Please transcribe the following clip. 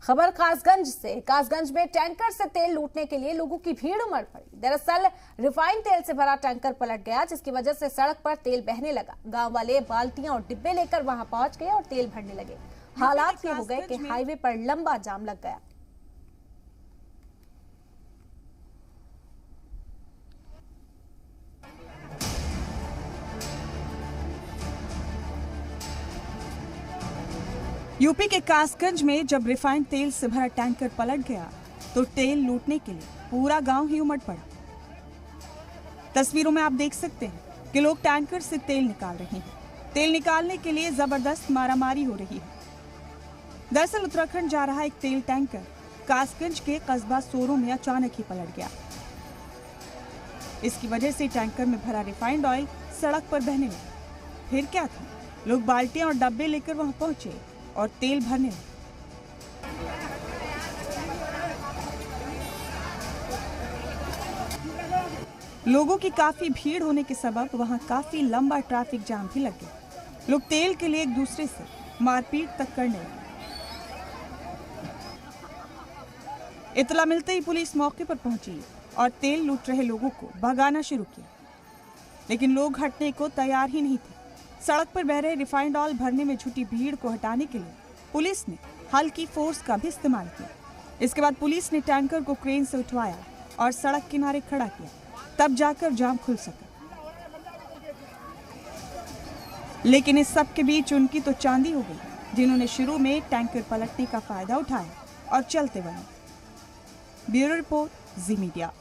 खबर कासगंज से। कासगंज में टैंकर से तेल लूटने के लिए लोगों की भीड़ उमड़ पड़ी। दरअसल रिफाइंड तेल से भरा टैंकर पलट गया, जिसकी वजह से सड़क पर तेल बहने लगा। गांव वाले बाल्टियां और डिब्बे लेकर वहां पहुंच गए और तेल भरने लगे। हालात ये हो गए कि हाईवे पर लंबा जाम लग गया। यूपी के कासगंज में जब रिफाइंड तेल से भरा टैंकर पलट गया तो तेल लूटने के लिए पूरा गांव ही उमड़ पड़ा। तस्वीरों में आप देख सकते हैं कि लोग टैंकर से तेल निकाल रहे हैं। तेल निकालने के लिए जबरदस्त मारामारी हो रही है। दरअसल उत्तराखंड जा रहा एक तेल टैंकर कासगंज के कस्बा सोरो में अचानक ही पलट गया। इसकी वजह से टैंकर में भरा रिफाइंड ऑयल सड़क पर बहने लगा। फिर क्या था, लोग बाल्टियां और डब्बे लेकर वहां पहुंचे और तेल भरने लगे। लोगों की काफी भीड़ होने के सबब वहां काफी लंबा ट्रैफिक जाम भी लग गया। लोग तेल के लिए एक दूसरे से मारपीट तक करने लगे। इतला मिलते ही पुलिस मौके पर पहुंची और तेल लूट रहे लोगों को भगाना शुरू किया, लेकिन लोग हटने को तैयार ही नहीं थे। सड़क पर बह रहे रिफाइंड ऑयल भरने में जुटी भीड़ को हटाने के लिए पुलिस ने हल्की फोर्स का भी इस्तेमाल किया। इसके बाद पुलिस ने टैंकर को क्रेन से उठवाया और सड़क किनारे खड़ा किया, तब जाकर जाम खुल सका। लेकिन इस सब के बीच उनकी तो चांदी हो गई, जिन्होंने शुरू में टैंकर पलटने का फायदा उठाया और चलते बने। ब्यूरो रिपोर्ट, जी मीडिया।